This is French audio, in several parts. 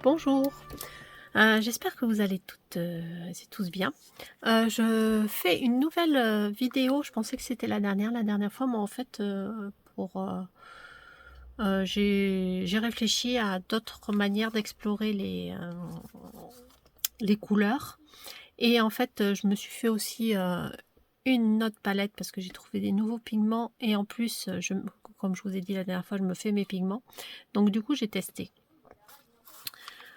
Bonjour, j'espère que vous allez toutes et tous bien. Je fais une nouvelle vidéo, je pensais que c'était la dernière fois, mais en fait, j'ai réfléchi à d'autres manières d'explorer les couleurs. Et en fait, je me suis fait aussi une autre palette parce que j'ai trouvé des nouveaux pigments. Et en plus, comme je vous ai dit la dernière fois, je me fais mes pigments. Donc du coup, j'ai testé.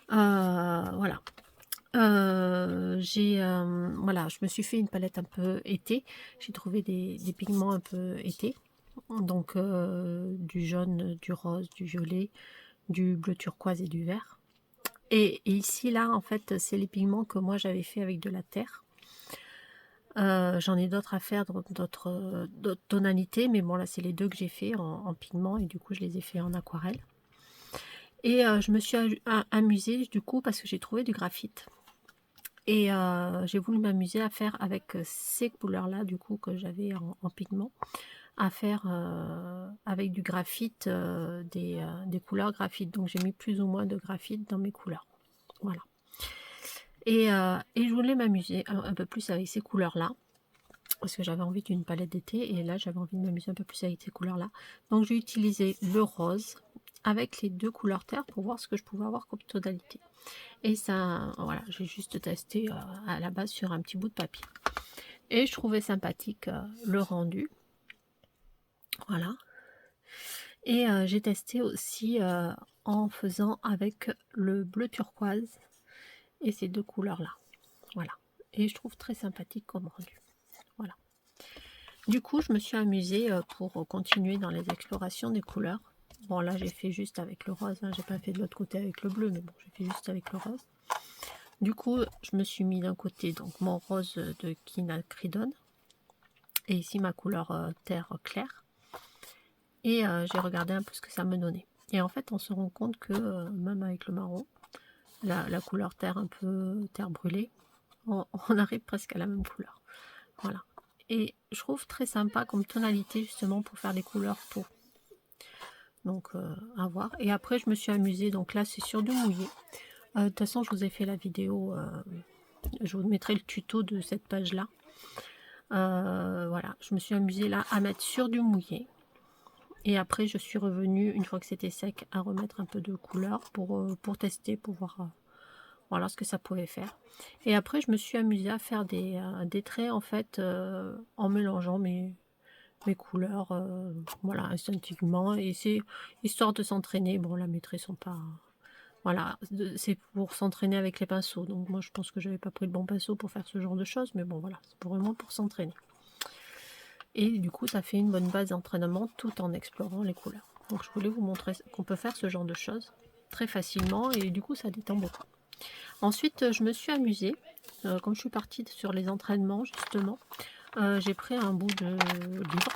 Voilà. Voilà, je me suis fait une palette un peu été. J'ai trouvé des pigments un peu été. Donc du jaune, du rose, du violet, du bleu turquoise et du vert. Et ici, là, en fait, c'est les pigments que moi j'avais fait avec de la terre. J'en ai d'autres à faire, d'autres tonalités, mais bon, là, c'est les deux que j'ai fait en pigments et du coup, je les ai fait en aquarelle. Et je me suis amusée du coup parce que j'ai trouvé du graphite. Et j'ai voulu m'amuser à faire avec ces couleurs-là, du coup, que j'avais en pigment, à faire avec du graphite, des couleurs graphite. Donc j'ai mis plus ou moins de graphite dans mes couleurs. Voilà. Et je voulais m'amuser un peu plus avec ces couleurs-là, parce que j'avais envie d'une palette d'été, et là j'avais envie de m'amuser un peu plus avec ces couleurs-là. Donc j'ai utilisé le rose avec les deux couleurs terre pour voir ce que je pouvais avoir comme tonalité. Et ça, voilà, j'ai juste testé à la base sur un petit bout de papier. Et je trouvais sympathique le rendu. Voilà. Et j'ai testé aussi en faisant avec le bleu turquoise et ces deux couleurs-là. Voilà. Et je trouve très sympathique comme rendu. Voilà. Du coup, je me suis amusée pour continuer dans les explorations des couleurs. Bon, là, j'ai fait juste avec le rose. Hein. J'ai pas fait de l'autre côté avec le bleu, mais bon, j'ai fait juste avec le rose. Du coup, je me suis mis d'un côté donc mon rose de quinacridone et ici ma couleur terre claire. Et j'ai regardé un peu ce que ça me donnait. Et en fait, on se rend compte que même avec le marron, la couleur terre un peu terre brûlée, on arrive presque à la même couleur. Voilà. Et je trouve très sympa comme tonalité justement pour faire des couleurs peau. Donc à voir. Et après, je me suis amusée. Donc là, c'est sur du mouillé. De toute façon, je vous ai fait la vidéo. Je vous mettrai le tuto de cette page-là. Voilà, je me suis amusée là à mettre sur du mouillé. Et après, je suis revenue, une fois que c'était sec, à remettre un peu de couleur pour tester, pour voir voilà ce que ça pouvait faire. Et après, je me suis amusée à faire des traits, en fait, en mélangeant mes couleurs, voilà, instinctivement. Et c'est histoire de s'entraîner. Bon, là, mes traits sont pas... Voilà, c'est pour s'entraîner avec les pinceaux. Donc moi, je pense que j'avais pas pris le bon pinceau pour faire ce genre de choses. Mais bon, voilà, c'est vraiment pour s'entraîner. Et du coup, ça fait une bonne base d'entraînement tout en explorant les couleurs. Donc je voulais vous montrer qu'on peut faire ce genre de choses très facilement et du coup, ça détend beaucoup. Ensuite, je me suis amusée. Comme je suis partie sur les entraînements, justement, j'ai pris un bout de livre.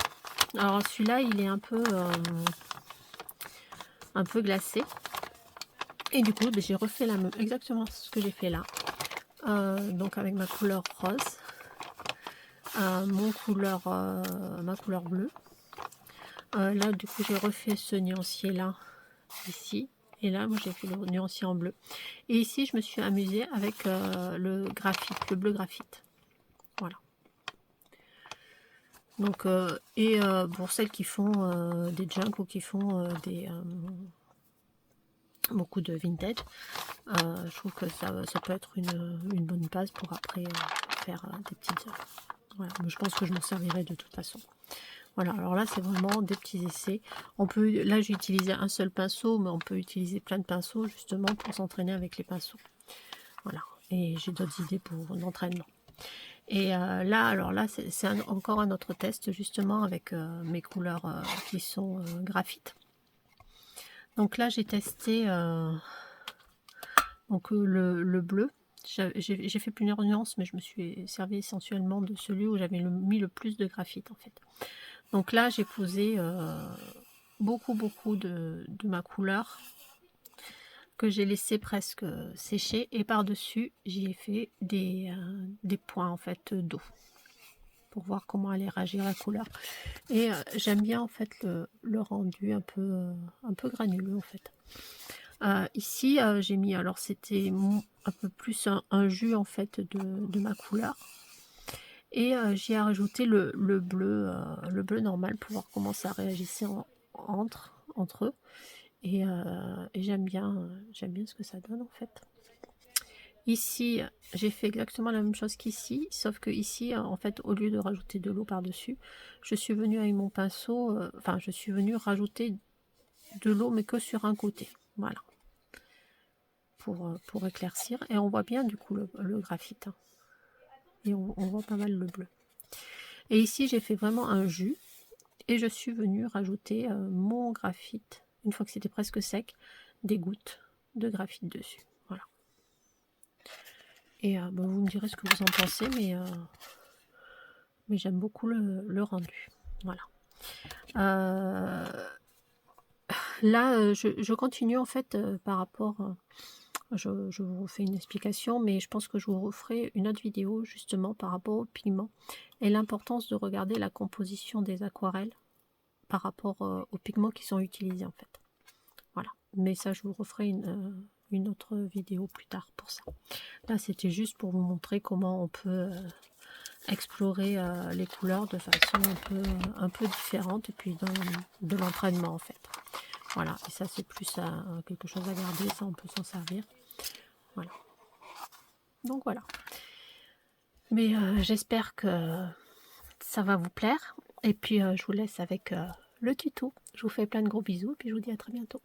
Alors celui-là, il est un peu glacé. Et du coup, j'ai refait exactement ce que j'ai fait là. Donc avec ma couleur rose, ma couleur bleue. Là, du coup, j'ai refait ce nuancier là, ici. Et là, moi, j'ai fait le nuancier en bleu. Et ici, je me suis amusée avec le graphite, le bleu graphite. Voilà. Donc, pour celles qui font des junk ou qui font beaucoup de vintage, je trouve que ça peut être une bonne base pour après faire des petites œuvres. Voilà, mais je pense que je m'en servirai de toute façon. Voilà, alors là c'est vraiment des petits essais. Là j'ai utilisé un seul pinceau, mais on peut utiliser plein de pinceaux justement pour s'entraîner avec les pinceaux. Voilà, et j'ai d'autres idées pour l'entraînement. Et là, alors là, c'est encore un autre test justement avec mes couleurs qui sont graphite. Donc là, j'ai testé le bleu. J'ai fait plusieurs nuances, mais je me suis servi essentiellement de celui où j'avais mis le plus de graphite en fait. Donc là, j'ai posé beaucoup de ma couleur que j'ai laissé presque sécher et par-dessus, j'y ai fait des points en fait d'eau pour voir comment allait réagir la couleur. Et j'aime bien en fait le rendu un peu granuleux en fait. Ici, j'ai mis, alors c'était un peu plus un jus en fait de ma couleur. Et j'y ai rajouté le bleu normal pour voir comment ça réagissait entre eux. Et j'aime bien ce que ça donne en fait. Ici, j'ai fait exactement la même chose qu'ici, sauf que ici, en fait, au lieu de rajouter de l'eau par-dessus, je suis venue avec mon pinceau, enfin, je suis venue rajouter de l'eau, mais que sur un côté. Voilà. Pour éclaircir. Et on voit bien du coup le graphite. Hein. Et on voit pas mal le bleu. Et ici, j'ai fait vraiment un jus. Et je suis venue rajouter mon graphite, une fois que c'était presque sec, des gouttes de graphite dessus. Voilà. Et bon, vous me direz ce que vous en pensez, mais j'aime beaucoup le rendu. Voilà. Là, je continue en fait par rapport... je vous refais une explication, mais je pense que je vous referai une autre vidéo justement par rapport aux pigments et l'importance de regarder la composition des aquarelles par rapport aux pigments qui sont utilisés en fait. Voilà, mais ça je vous referai une autre vidéo plus tard pour ça. Là c'était juste pour vous montrer comment on peut explorer les couleurs de façon un peu différente et puis de l'entraînement en fait. Voilà, et ça c'est plus quelque chose à garder, ça on peut s'en servir. Voilà. Donc voilà. Mais j'espère que ça va vous plaire. Et puis je vous laisse avec le tuto. Je vous fais plein de gros bisous et puis je vous dis à très bientôt.